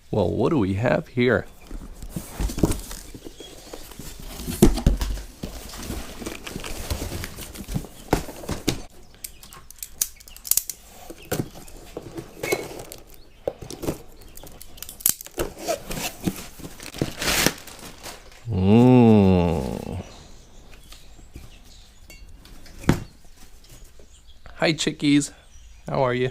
Well, what do we have here? Hi chickies, how are you?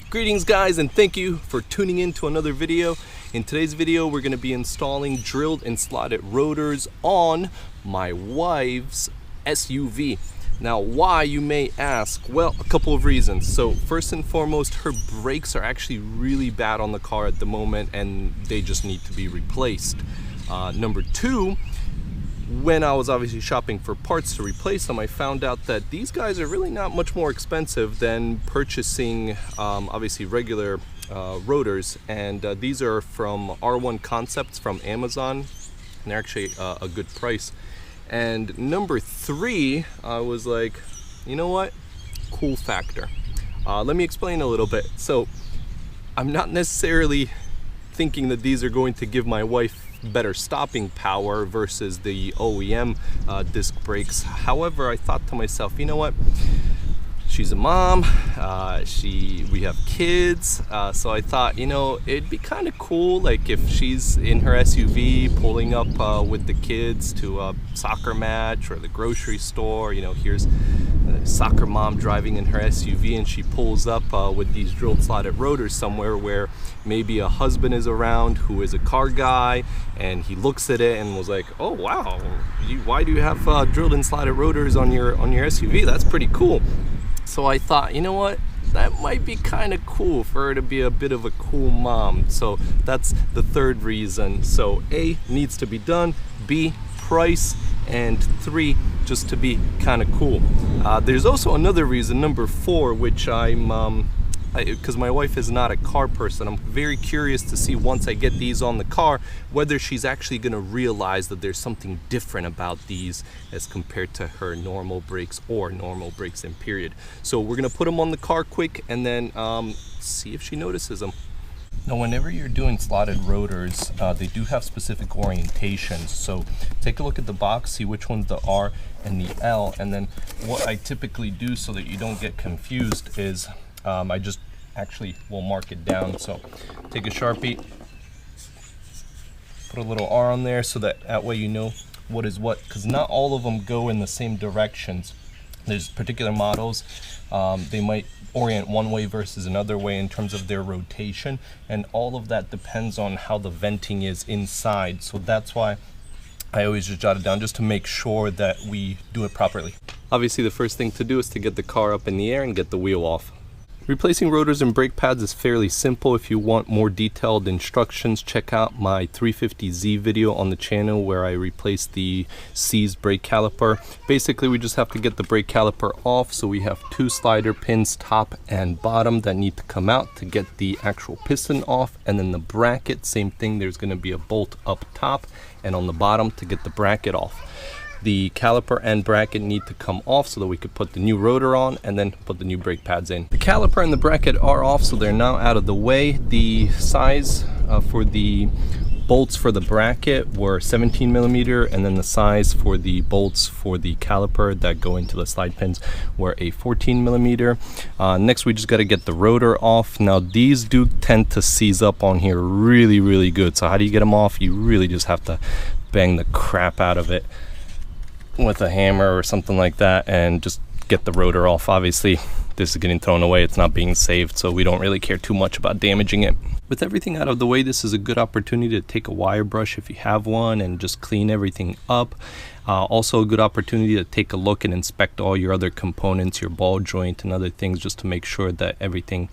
Greetings guys, and thank you for tuning in to another video. In today's video we're going to be installing drilled and slotted rotors on my wife's SUV. Now why, you may ask? Well, a couple of reasons. So first and foremost, her brakes are actually really bad on the car at the moment and they just need to be replaced. Number two, when I was obviously shopping for parts to replace them, I found out that these guys are really not much more expensive than purchasing obviously regular rotors, and these are from R1 Concepts from Amazon, and they're actually a good price. And number three, I was like, you know what, cool factor. Let me explain a little bit. So I'm not necessarily thinking that these are going to give my wife better stopping power versus the OEM disc brakes. However, I thought to myself, you know what, she's a mom, we have kids, so I thought, you know, it'd be kind of cool, like if she's in her SUV pulling up with the kids to a soccer match or the grocery store, you know, here's a soccer mom driving in her SUV and she pulls up with these drilled slotted rotors somewhere where maybe a husband is around who is a car guy, and he looks at it and was like, oh wow, why do you have drilled and slotted rotors on your SUV? That's pretty cool. So I thought, you know what, that might be kind of cool for her to be a bit of a cool mom. So that's the third reason. So A, needs to be done, B, price, and three, just to be kind of cool. There's also another reason, number four, which because my wife is not a car person, I'm very curious to see once I get these on the car whether she's actually going to realize that there's something different about these as compared to her normal brakes or normal brakes in period. So we're going to put them on the car quick and then see if she notices them. Now whenever you're doing slotted rotors, they do have specific orientations, so take a look at the box, see which one's the R and the L, and then what I typically do so that you don't get confused is I just actually will mark it down. So take a Sharpie, put a little R on there so that way you know what is what, because not all of them go in the same directions. There's particular models, they might orient one way versus another way in terms of their rotation, and all of that depends on how the venting is inside. So that's why I always just jot it down just to make sure that we do it properly. Obviously the first thing to do is to get the car up in the air and get the wheel off. Replacing rotors and brake pads is fairly simple. If you want more detailed instructions, check out my 350Z video on the channel where I replaced the seized brake caliper. Basically, we just have to get the brake caliper off. So we have two slider pins, top and bottom, that need to come out to get the actual piston off. And then the bracket, same thing, there's going to be a bolt up top and on the bottom to get the bracket off. The caliper and bracket need to come off so that we could put the new rotor on and then put the new brake pads in. The caliper and the bracket are off, so they're now out of the way. The size for the bolts for the bracket were 17 millimeter, and then the size for the bolts for the caliper that go into the slide pins were a 14 millimeter. Next, we just got to get the rotor off. Now these do tend to seize up on here really good. So how do you get them off? You really just have to bang the crap out of it with a hammer or something like that and just get the rotor off. Obviously this is getting thrown away, it's not being saved, so we don't really care too much about damaging it. With everything out of the way, this is a good opportunity to take a wire brush if you have one and just clean everything up. Also a good opportunity to take a look and inspect all your other components, your ball joint and other things, just to make sure that everything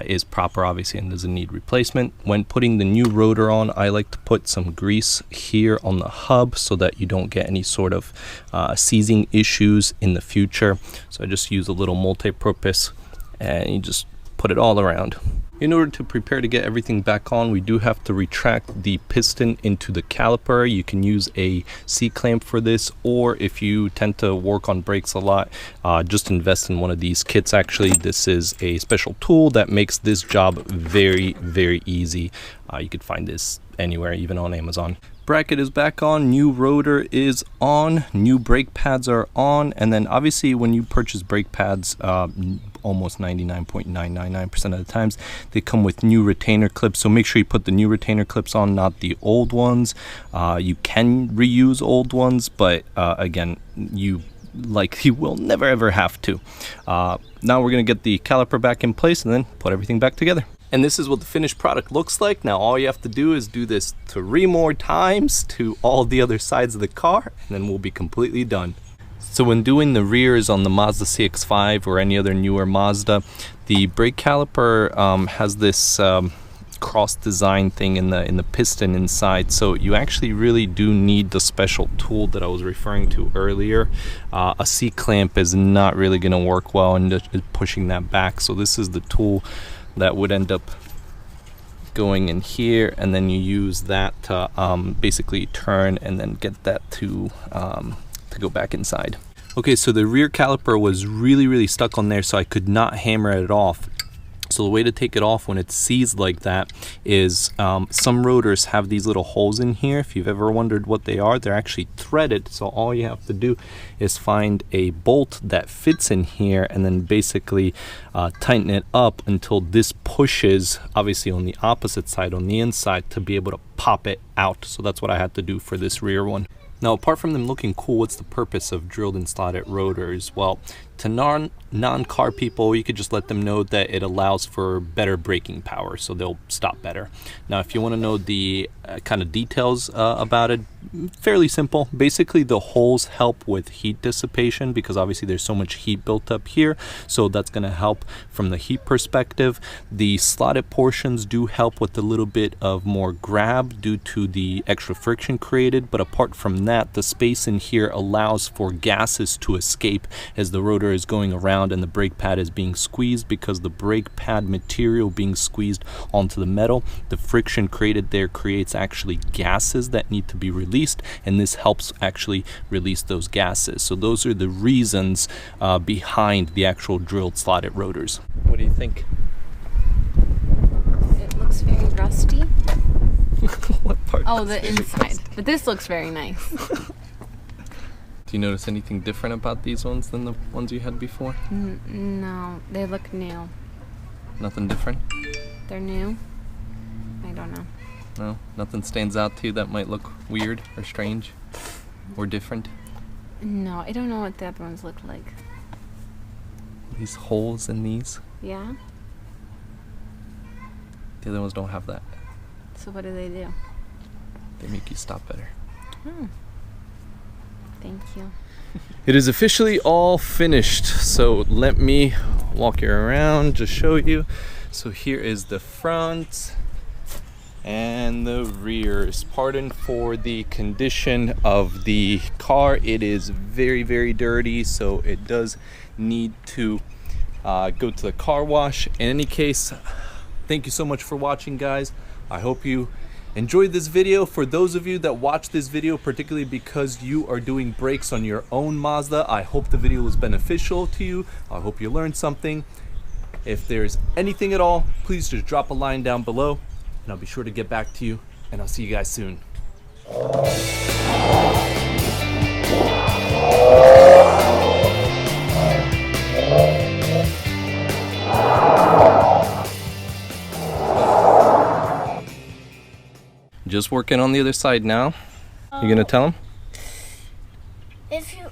is proper, obviously, and doesn't need replacement. When putting the new rotor on, I like to put some grease here on the hub so that you don't get any sort of seizing issues in the future. So I just use a little multi-purpose and you just put it all around. In order to prepare to get everything back on, we do have to retract the piston into the caliper. You can use a C-clamp for this, or if you tend to work on brakes a lot, just invest in one of these kits. Actually, this is a special tool that makes this job very, very easy. You could find this anywhere, even on Amazon. Bracket is back on, new rotor is on, new brake pads are on, and then obviously when you purchase brake pads, almost 99.999% of the times they come with new retainer clips, so make sure you put the new retainer clips on, not the old ones. You can reuse old ones, but again, you will never ever have to. Now we're gonna get the caliper back in place and then put everything back together. And this is what the finished product looks like. Now all you have to do is do this 3 more times to all the other sides of the car, and then we'll be completely done. So when doing the rears on the Mazda CX5 or any other newer Mazda, the brake caliper has this cross design thing in the piston inside, so you actually really do need the special tool that I was referring to earlier. A C-clamp is not really going to work well in pushing that back, so this is the tool that would end up going in here, and then you use that to basically turn and then get that to go back inside. Okay, so the rear caliper was really stuck on there, so I could not hammer it off. So the way to take it off when it's seized like that is some rotors have these little holes in here. If you've ever wondered what they are, they're actually threaded. So all you have to do is find a bolt that fits in here and then basically tighten it up until this pushes, obviously on the opposite side, on the inside, to be able to pop it out. So that's what I had to do for this rear one. Now, apart from them looking cool, what's the purpose of drilled and slotted rotors? Well, to non-car people, you could just let them know that it allows for better braking power, so they'll stop better. Now, if you want to know the kind of details about it, fairly simple. Basically, the holes help with heat dissipation because obviously there's so much heat built up here, so that's going to help from the heat perspective. The slotted portions do help with a little bit of more grab due to the extra friction created, but apart from that, the space in here allows for gases to escape as the rotor is going around and the brake pad is being squeezed. Because the brake pad material being squeezed onto the metal, the friction created there creates actually gases that need to be released, and this helps actually release those gases. So those are the reasons behind the actual drilled slotted rotors. What do you think? It looks very rusty. What part? Oh, the inside. But this looks very nice. Do you notice anything different about these ones than the ones you had before? No, they look new. Nothing different? They're new? I don't know. No? Nothing stands out to you that might look weird or strange or different? No, I don't know what the other ones look like. These holes in these? Yeah? The other ones don't have that. So what do? They make you stop better. Hmm. Thank you. It is officially all finished, so let me walk you around, just show you. So here is the front and the rears. Pardon for the condition of the car. It is very dirty, so it does need to go to the car wash. In any case, thank you so much for watching, guys. I hope you enjoyed this video. For those of you that watch this video, particularly because you are doing brakes on your own Mazda, I hope the video was beneficial to you. I hope you learned something. If there's anything at all, please just drop a line down below and I'll be sure to get back to you, and I'll see you guys soon. Just working on the other side now. You gonna tell him? If you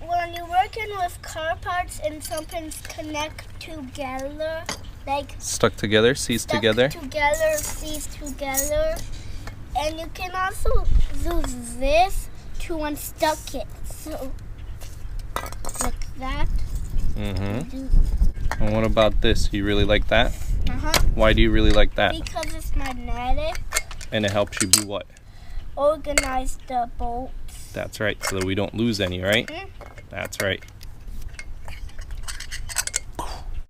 when you're working with car parts and something's connect together, like Stuck together, seized together. Seized together, and you can also use this to unstuck it. So like that. And what about this? You really like that? Why do you really like that? Because it's magnetic. And it helps you do what? Organize the bolts. That's right, so that we don't lose any, right? That's right.